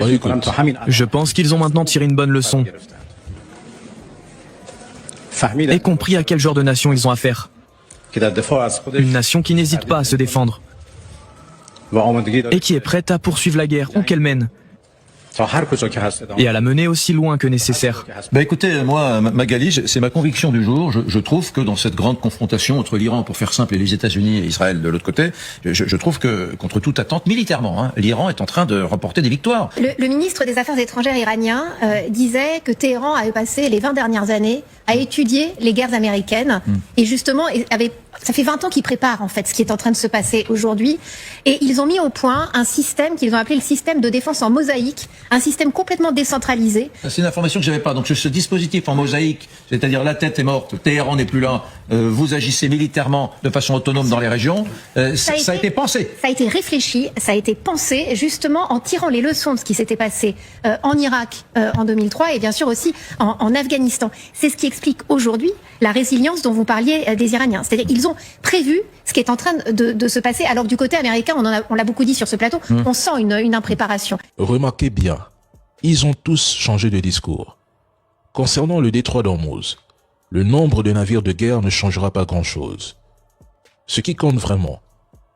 On écoute. Je pense qu'ils ont maintenant tiré une bonne leçon et compris à quel genre de nation ils ont affaire. Une nation qui n'hésite pas à se défendre et qui est prête à poursuivre la guerre où qu'elle mène et à la mener aussi loin que nécessaire. Écoutez, moi, Magali, c'est ma conviction du jour. Je trouve que dans cette grande confrontation entre l'Iran, pour faire simple, et les États-Unis et Israël de l'autre côté, je trouve que, contre toute attente, militairement, l'Iran est en train de remporter des victoires. Le ministre des Affaires étrangères iranien disait que Téhéran avait passé les 20 dernières années à étudier les guerres américaines et justement ça fait 20 ans qu'ils préparent en fait ce qui est en train de se passer aujourd'hui et ils ont mis au point un système qu'ils ont appelé le système de défense en mosaïque, un système complètement décentralisé. C'est une information que j'avais pas. Donc ce dispositif en mosaïque, c'est-à-dire la tête est morte, Téhéran n'est plus là, vous agissez militairement de façon autonome dans les régions, ça a été pensé. Ça a été réfléchi, ça a été pensé justement en tirant les leçons de ce qui s'était passé en Irak en 2003 et bien sûr aussi en Afghanistan. C'est ce qui explique aujourd'hui la résilience dont vous parliez des Iraniens. C'est-à-dire ils ont prévu ce qui est en train de se passer, alors que du côté américain, on l'a beaucoup dit sur ce plateau, on sent une impréparation. Remarquez bien, ils ont tous changé de discours. Concernant le détroit d'Ormuz, le nombre de navires de guerre ne changera pas grand-chose. Ce qui compte vraiment,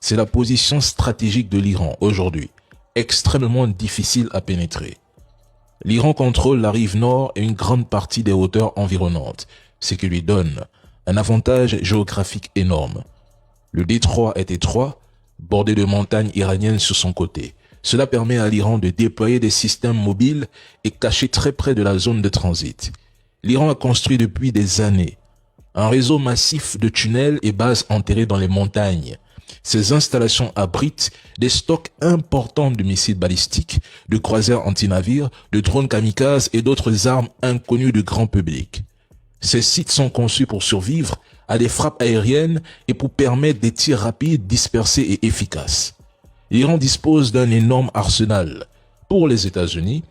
c'est la position stratégique de l'Iran aujourd'hui, extrêmement difficile à pénétrer. L'Iran contrôle la rive nord et une grande partie des hauteurs environnantes, ce qui lui donne un avantage géographique énorme. Le détroit est étroit, bordé de montagnes iraniennes sur son côté. Cela permet à l'Iran de déployer des systèmes mobiles et cachés très près de la zone de transit. L'Iran a construit depuis des années un réseau massif de tunnels et bases enterrées dans les montagnes. Ces installations abritent des stocks importants de missiles balistiques, de croiseurs anti-navires, de drones kamikazes et d'autres armes inconnues du grand public. Ces sites sont conçus pour survivre à des frappes aériennes et pour permettre des tirs rapides, dispersés et efficaces. L'Iran dispose d'un énorme arsenal. Pour les États-Unis,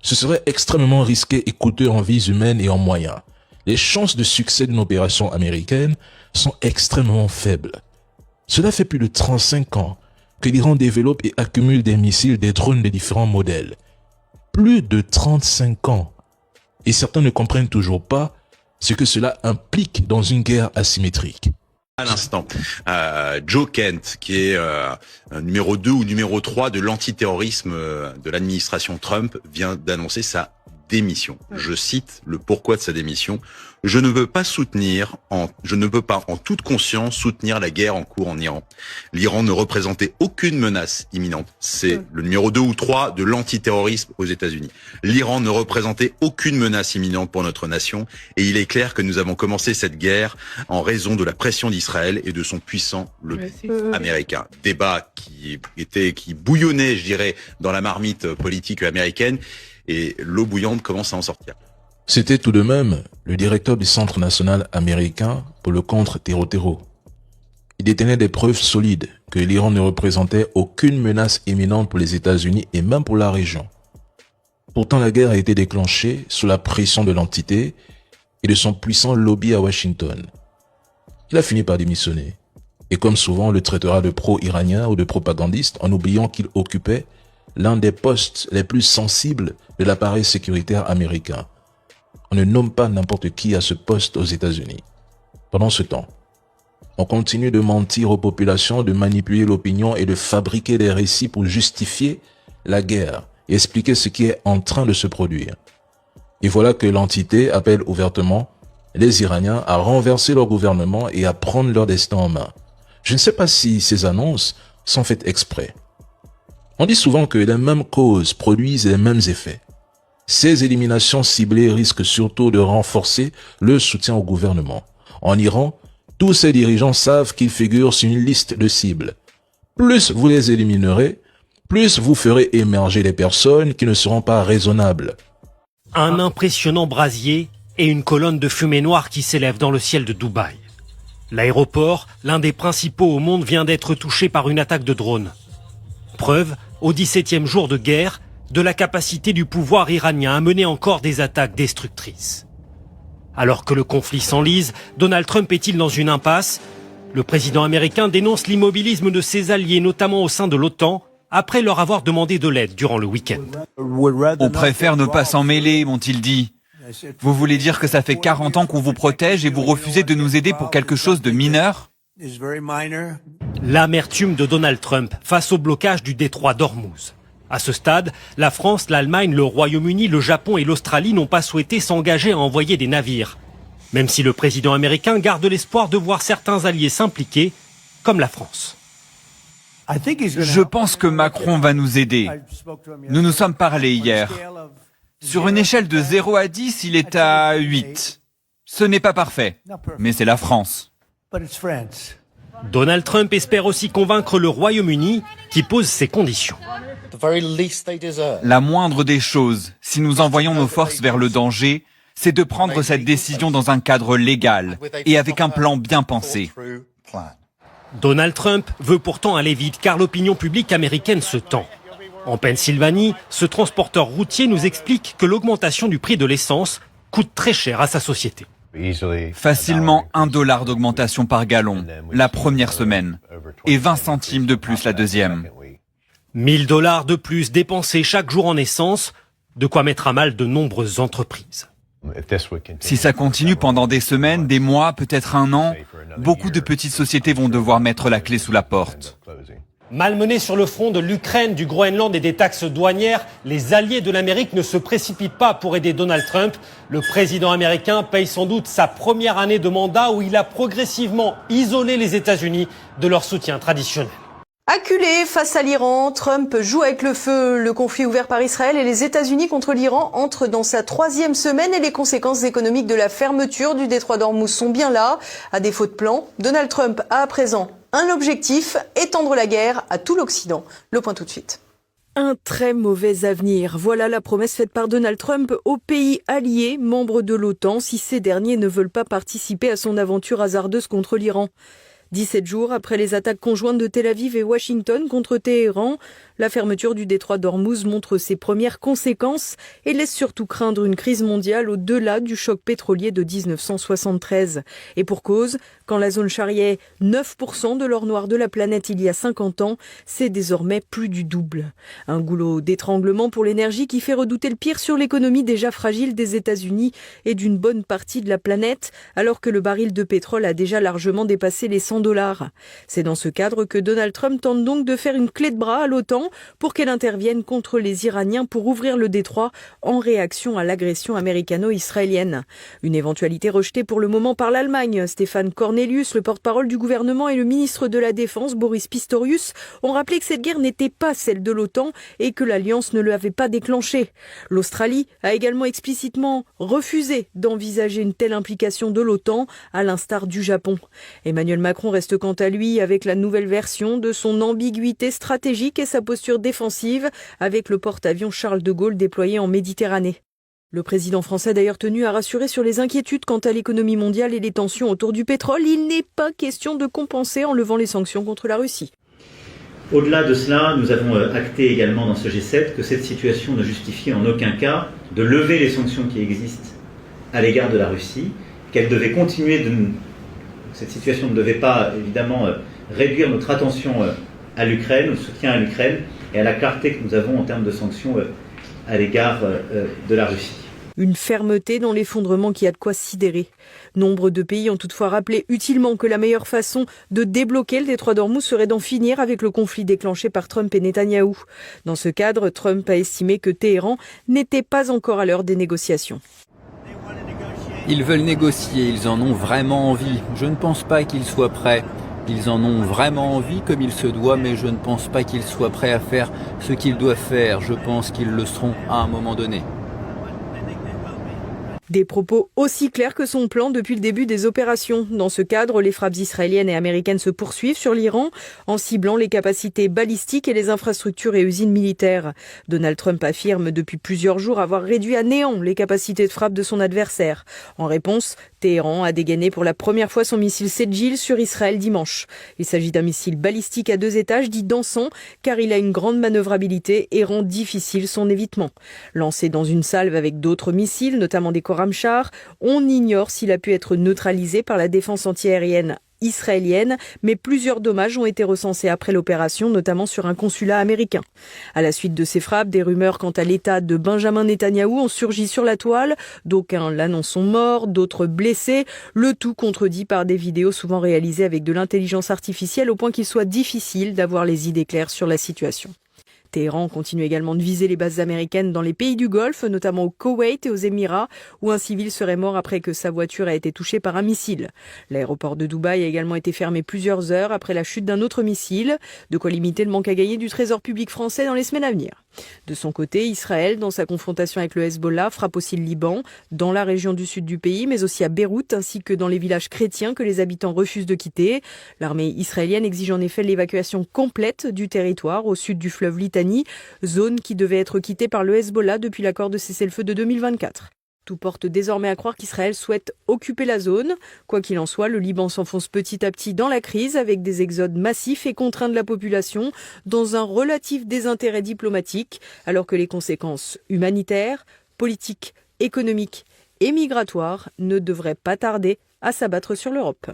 ce serait extrêmement risqué et coûteux en vies humaines et en moyens. Les chances de succès d'une opération américaine sont extrêmement faibles. Cela fait plus de 35 ans que l'Iran développe et accumule des missiles, des drones de différents modèles. Plus de 35 ans. Et certains ne comprennent toujours pas ce que cela implique dans une guerre asymétrique. À l'instant, Joe Kent, qui est numéro 2 ou numéro 3 de l'antiterrorisme de l'administration Trump, vient d'annoncer sa démission. Je cite le pourquoi de sa démission. Je ne peux pas en toute conscience soutenir la guerre en cours en Iran. L'Iran ne représentait aucune menace imminente. C'est le numéro 2 ou 3 de l'antiterrorisme aux États-Unis. L'Iran ne représentait aucune menace imminente pour notre nation et il est clair que nous avons commencé cette guerre en raison de la pression d'Israël et de son puissant lobby américain. Débat qui bouillonnait, je dirais, dans la marmite politique américaine et l'eau bouillante commence à en sortir. C'était tout de même le directeur du Centre national américain pour le contre-terreau. Il détenait des preuves solides que l'Iran ne représentait aucune menace imminente pour les États-Unis et même pour la région. Pourtant, la guerre a été déclenchée sous la pression de l'entité et de son puissant lobby à Washington. Il a fini par démissionner. Et comme souvent, on le traitera de pro-iranien ou de propagandiste en oubliant qu'il occupait l'un des postes les plus sensibles de l'appareil sécuritaire américain. On ne nomme pas n'importe qui à ce poste aux États-Unis. Pendant ce temps, on continue de mentir aux populations, de manipuler l'opinion et de fabriquer des récits pour justifier la guerre et expliquer ce qui est en train de se produire. Et voilà que l'entité appelle ouvertement les Iraniens à renverser leur gouvernement et à prendre leur destin en main. Je ne sais pas si ces annonces sont faites exprès. On dit souvent que les mêmes causes produisent les mêmes effets. Ces éliminations ciblées risquent surtout de renforcer le soutien au gouvernement. En Iran, tous ces dirigeants savent qu'ils figurent sur une liste de cibles. Plus vous les éliminerez, plus vous ferez émerger des personnes qui ne seront pas raisonnables. Un impressionnant brasier et une colonne de fumée noire qui s'élève dans le ciel de Dubaï. L'aéroport, l'un des principaux au monde, vient d'être touché par une attaque de drone. Preuve, au 17e jour de guerre, de la capacité du pouvoir iranien à mener encore des attaques destructrices. Alors que le conflit s'enlise, Donald Trump est-il dans une impasse? Le président américain dénonce l'immobilisme de ses alliés, notamment au sein de l'OTAN, après leur avoir demandé de l'aide durant le week-end. On préfère ne pas s'en mêler, m'ont-ils dit. Vous voulez dire que ça fait 40 ans qu'on vous protège et vous refusez de nous aider pour quelque chose de mineur ? L'amertume de Donald Trump face au blocage du détroit d'Ormuz. À ce stade, la France, l'Allemagne, le Royaume-Uni, le Japon et l'Australie n'ont pas souhaité s'engager à envoyer des navires. Même si le président américain garde l'espoir de voir certains alliés s'impliquer, comme la France. Je pense que Macron va nous aider. Nous nous sommes parlé hier. Sur une échelle de 0 à 10, il est à 8. Ce n'est pas parfait, mais c'est la France. Donald Trump espère aussi convaincre le Royaume-Uni qui pose ses conditions. La moindre des choses, si nous envoyons nos forces vers le danger, c'est de prendre cette décision dans un cadre légal et avec un plan bien pensé. Donald Trump veut pourtant aller vite car l'opinion publique américaine se tend. En Pennsylvanie, ce transporteur routier nous explique que l'augmentation du prix de l'essence coûte très cher à sa société. Facilement $1 d'augmentation par gallon la première semaine et 20 centimes de plus la deuxième. $1000 de plus dépensés chaque jour en essence, de quoi mettre à mal de nombreuses entreprises. Si ça continue pendant des semaines, des mois, peut-être un an, beaucoup de petites sociétés vont devoir mettre la clé sous la porte. Malmenés sur le front de l'Ukraine, du Groenland et des taxes douanières, les alliés de l'Amérique ne se précipitent pas pour aider Donald Trump. Le président américain paye sans doute sa première année de mandat où il a progressivement isolé les États-Unis de leur soutien traditionnel. Acculé face à l'Iran, Trump joue avec le feu. Le conflit ouvert par Israël et les États-Unis contre l'Iran entre dans sa 3e semaine et les conséquences économiques de la fermeture du détroit d'Ormuz sont bien là. À défaut de plan, Donald Trump a à présent un objectif, étendre la guerre à tout l'Occident. Le point tout de suite. Un très mauvais avenir. Voilà la promesse faite par Donald Trump aux pays alliés, membres de l'OTAN, si ces derniers ne veulent pas participer à son aventure hasardeuse contre l'Iran. 17 jours après les attaques conjointes de Tel Aviv et Washington contre Téhéran, la fermeture du détroit d'Ormuz montre ses premières conséquences et laisse surtout craindre une crise mondiale au-delà du choc pétrolier de 1973. Et pour cause, quand la zone charriait 9% de l'or noir de la planète il y a 50 ans, c'est désormais plus du double. Un goulot d'étranglement pour l'énergie qui fait redouter le pire sur l'économie déjà fragile des États-Unis et d'une bonne partie de la planète, alors que le baril de pétrole a déjà largement dépassé les $100. C'est dans ce cadre que Donald Trump tente donc de faire une clé de bras à l'OTAN pour qu'elle intervienne contre les Iraniens pour ouvrir le détroit en réaction à l'agression américano-israélienne. Une éventualité rejetée pour le moment par l'Allemagne. Stéphane Cornelius, le porte-parole du gouvernement, et le ministre de la Défense, Boris Pistorius, ont rappelé que cette guerre n'était pas celle de l'OTAN et que l'Alliance ne l'avait pas déclenchée. L'Australie a également explicitement refusé d'envisager une telle implication de l'OTAN, à l'instar du Japon. Emmanuel Macron reste quant à lui avec la nouvelle version de son ambiguïté stratégique et sa posture défensive avec le porte-avions Charles de Gaulle déployé en Méditerranée. Le président français a d'ailleurs tenu à rassurer sur les inquiétudes quant à l'économie mondiale et les tensions autour du pétrole. Il n'est pas question de compenser en levant les sanctions contre la Russie. Au-delà de cela, nous avons acté également dans ce G7 que cette situation ne justifiait en aucun cas de lever les sanctions qui existent à l'égard de la Russie, qu'elle devait continuer cette situation ne devait pas, évidemment, réduire notre attention à l'Ukraine, au soutien à l'Ukraine et à la clarté que nous avons en termes de sanctions à l'égard de la Russie. Une fermeté dans l'effondrement qui a de quoi sidérer. Nombre de pays ont toutefois rappelé utilement que la meilleure façon de débloquer le détroit d'Ormuz serait d'en finir avec le conflit déclenché par Trump et Netanyahou. Dans ce cadre, Trump a estimé que Téhéran n'était pas encore à l'heure des négociations. Ils veulent négocier, ils en ont vraiment envie. Je ne pense pas qu'ils soient prêts. Ils en ont vraiment envie comme il se doit, mais je ne pense pas qu'ils soient prêts à faire ce qu'ils doivent faire. Je pense qu'ils le seront à un moment donné. Des propos aussi clairs que son plan depuis le début des opérations. Dans ce cadre, les frappes israéliennes et américaines se poursuivent sur l'Iran en ciblant les capacités balistiques et les infrastructures et usines militaires. Donald Trump affirme depuis plusieurs jours avoir réduit à néant les capacités de frappe de son adversaire. En réponse, Téhéran a dégainé pour la première fois son missile Sedjil sur Israël dimanche. Il s'agit d'un missile balistique à 2 étages dit dansant car il a une grande manœuvrabilité et rend difficile son évitement. Lancé dans une salve avec d'autres missiles, notamment des Khorramshahr, on ignore s'il a pu être neutralisé par la défense antiaérienne israélienne, mais plusieurs dommages ont été recensés après l'opération, notamment sur un consulat américain. À la suite de ces frappes, des rumeurs quant à l'état de Benjamin Netanyahou ont surgi sur la toile. D'aucuns l'annoncent mort, d'autres blessés, le tout contredit par des vidéos souvent réalisées avec de l'intelligence artificielle au point qu'il soit difficile d'avoir les idées claires sur la situation. Téhéran continue également de viser les bases américaines dans les pays du Golfe, notamment au Koweït et aux Émirats, où un civil serait mort après que sa voiture a été touchée par un missile. L'aéroport de Dubaï a également été fermé plusieurs heures après la chute d'un autre missile, de quoi limiter le manque à gagner du trésor public français dans les semaines à venir. De son côté, Israël, dans sa confrontation avec le Hezbollah, frappe aussi le Liban, dans la région du sud du pays, mais aussi à Beyrouth, ainsi que dans les villages chrétiens que les habitants refusent de quitter. L'armée israélienne exige en effet l'évacuation complète du territoire au sud du fleuve Litani, zone qui devait être quittée par le Hezbollah depuis l'accord de cessez-le-feu de 2024. Tout porte désormais à croire qu'Israël souhaite occuper la zone. Quoi qu'il en soit, le Liban s'enfonce petit à petit dans la crise avec des exodes massifs et contraints de la population dans un relatif désintérêt diplomatique, alors que les conséquences humanitaires, politiques, économiques et migratoires ne devraient pas tarder à s'abattre sur l'Europe.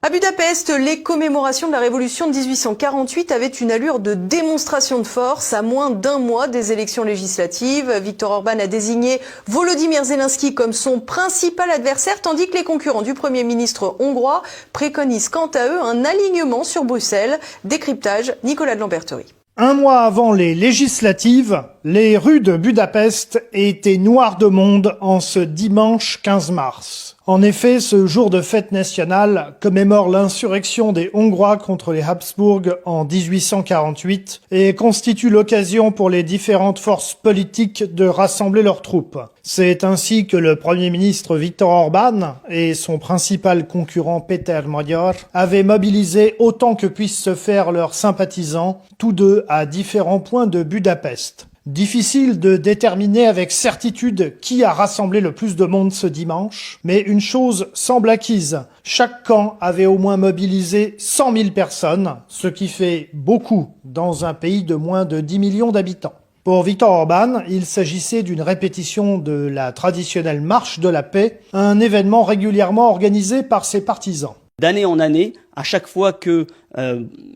À Budapest, les commémorations de la Révolution de 1848 avaient une allure de démonstration de force à moins d'un mois des élections législatives. Viktor Orban a désigné Volodymyr Zelensky comme son principal adversaire, tandis que les concurrents du Premier ministre hongrois préconisent quant à eux un alignement sur Bruxelles. Décryptage, Nicolas de Lamberterie. Un mois avant les législatives, les rues de Budapest étaient noires de monde en ce dimanche 15 mars. En effet, ce jour de fête nationale commémore l'insurrection des Hongrois contre les Habsbourg en 1848 et constitue l'occasion pour les différentes forces politiques de rassembler leurs troupes. C'est ainsi que le Premier ministre Viktor Orban et son principal concurrent Péter Magyar avaient mobilisé autant que puissent se faire leurs sympathisants, tous deux à différents points de Budapest. Difficile de déterminer avec certitude qui a rassemblé le plus de monde ce dimanche, mais une chose semble acquise. Chaque camp avait au moins mobilisé 100 000 personnes, ce qui fait beaucoup dans un pays de moins de 10 millions d'habitants. Pour Viktor Orban, il s'agissait d'une répétition de la traditionnelle marche de la paix, un événement régulièrement organisé par ses partisans. D'année en année, à chaque fois que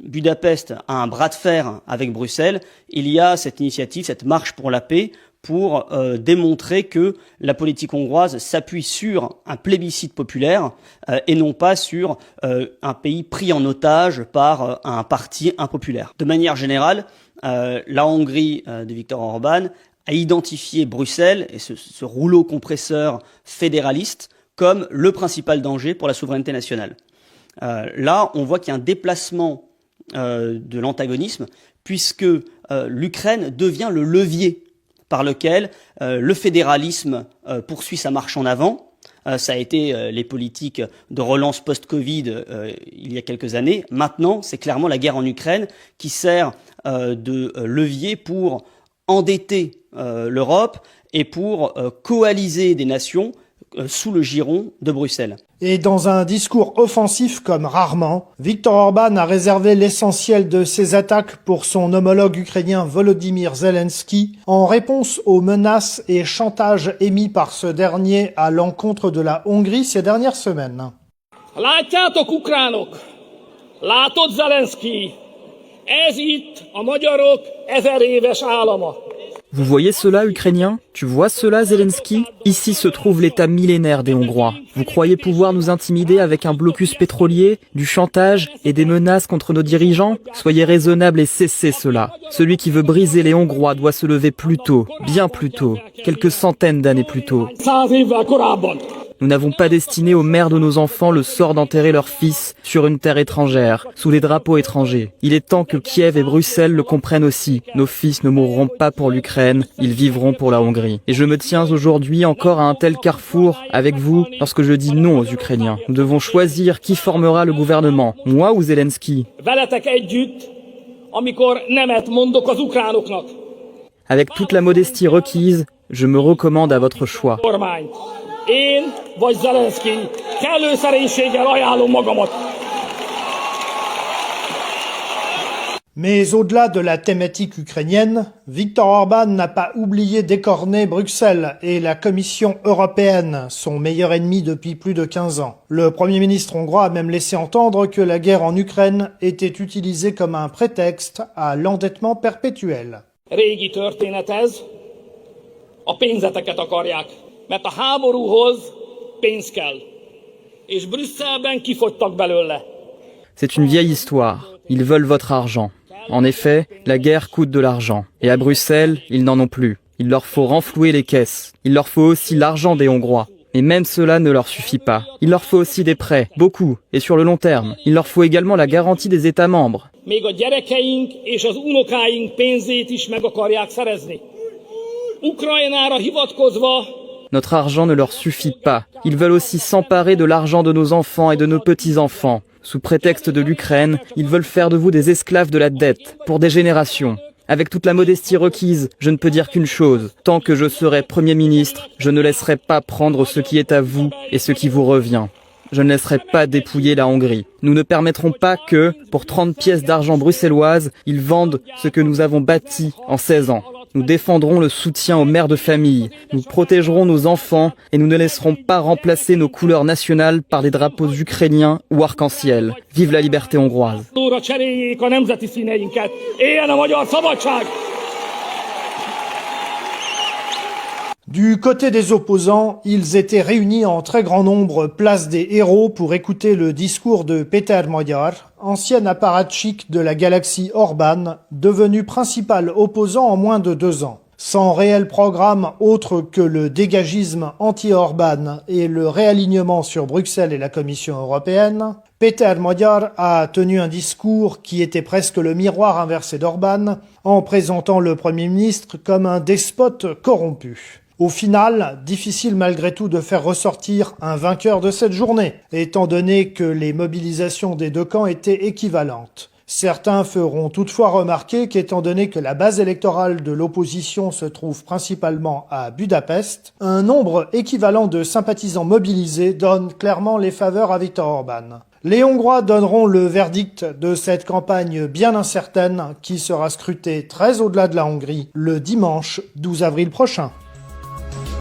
Budapest a un bras de fer avec Bruxelles, il y a cette initiative, cette marche pour la paix, pour démontrer que la politique hongroise s'appuie sur un plébiscite populaire et non pas sur un pays pris en otage par un parti impopulaire. De manière générale, la Hongrie de Viktor Orban a identifié Bruxelles et ce rouleau compresseur fédéraliste comme le principal danger pour la souveraineté nationale. Là, on voit qu'il y a un déplacement de l'antagonisme, puisque l'Ukraine devient le levier par lequel le fédéralisme poursuit sa marche en avant. Ça a été les politiques de relance post-Covid il y a quelques années. Maintenant, c'est clairement la guerre en Ukraine qui sert de levier pour endetter l'Europe et pour coaliser des nations sous le giron de Bruxelles. Et dans un discours offensif comme rarement, Viktor Orban a réservé l'essentiel de ses attaques pour son homologue ukrainien Volodymyr Zelensky en réponse aux menaces et chantages émis par ce dernier à l'encontre de la Hongrie ces dernières semaines. Látjátok, ukránok! Látod, Zelensky! Ez itt a magyarok 1000 éves állama. Vous voyez cela, Ukrainiens? Tu vois cela, Zelensky? Ici se trouve l'état millénaire des Hongrois. Vous croyez pouvoir nous intimider avec un blocus pétrolier, du chantage et des menaces contre nos dirigeants? Soyez raisonnables et cessez cela. Celui qui veut briser les Hongrois doit se lever plus tôt, bien plus tôt, quelques centaines d'années plus tôt. Nous n'avons pas destiné aux mères de nos enfants le sort d'enterrer leurs fils sur une terre étrangère, sous les drapeaux étrangers. Il est temps que Kiev et Bruxelles le comprennent aussi. Nos fils ne mourront pas pour l'Ukraine, ils vivront pour la Hongrie. Et je me tiens aujourd'hui encore à un tel carrefour avec vous lorsque je dis non aux Ukrainiens. Nous devons choisir qui formera le gouvernement, moi ou Zelensky. Avec toute la modestie requise, je me recommande à votre choix. Én vagy Zelensky, kellő szerénységgel ajánlom magamat. Mais au-delà de la thématique ukrainienne, Viktor Orban n'a pas oublié d'écorner Bruxelles et la Commission européenne, son meilleur ennemi depuis plus de 15 ans. Le Premier ministre hongrois a même laissé entendre que la guerre en Ukraine était utilisée comme un prétexte à l'endettement perpétuel. Régi történet ez, a pénzeteket akarják, mert a háborúhoz pénz kell, és Brüsszelben kifogytak belőle. C'est une vieille histoire. Ils veulent votre argent. En effet, la guerre coûte de l'argent. Et à Bruxelles, ils n'en ont plus. Il leur faut renflouer les caisses. Il leur faut aussi l'argent des Hongrois. Et même cela ne leur suffit pas. Il leur faut aussi des prêts, beaucoup, et sur le long terme. Il leur faut également la garantie des États membres. Még a gyerekeink és az unokáink pénzét is meg akarják szerezni. Ukrajnára hivatkozva. Notre argent ne leur suffit pas. Ils veulent aussi s'emparer de l'argent de nos enfants et de nos petits-enfants. Sous prétexte de l'Ukraine, ils veulent faire de vous des esclaves de la dette, pour des générations. Avec toute la modestie requise, je ne peux dire qu'une chose. Tant que je serai Premier ministre, je ne laisserai pas prendre ce qui est à vous et ce qui vous revient. Je ne laisserai pas dépouiller la Hongrie. Nous ne permettrons pas que, pour 30 pièces d'argent bruxelloises, ils vendent ce que nous avons bâti en 16 ans. Nous défendrons le soutien aux mères de famille, nous protégerons nos enfants et nous ne laisserons pas remplacer nos couleurs nationales par des drapeaux ukrainiens ou arc-en-ciel. Vive la liberté hongroise. Du côté des opposants, ils étaient réunis en très grand nombre place des Héros pour écouter le discours de Péter Magyar, ancien apparatchik de la galaxie Orban, devenu principal opposant en moins de 2 ans. Sans réel programme autre que le dégagisme anti-Orban et le réalignement sur Bruxelles et la Commission européenne, Péter Magyar a tenu un discours qui était presque le miroir inversé d'Orban, en présentant le Premier ministre comme un despote corrompu. Au final, difficile malgré tout de faire ressortir un vainqueur de cette journée, étant donné que les mobilisations des deux camps étaient équivalentes. Certains feront toutefois remarquer qu'étant donné que la base électorale de l'opposition se trouve principalement à Budapest, un nombre équivalent de sympathisants mobilisés donne clairement les faveurs à Viktor Orban. Les Hongrois donneront le verdict de cette campagne bien incertaine qui sera scrutée très au-delà de la Hongrie le dimanche 12 avril prochain.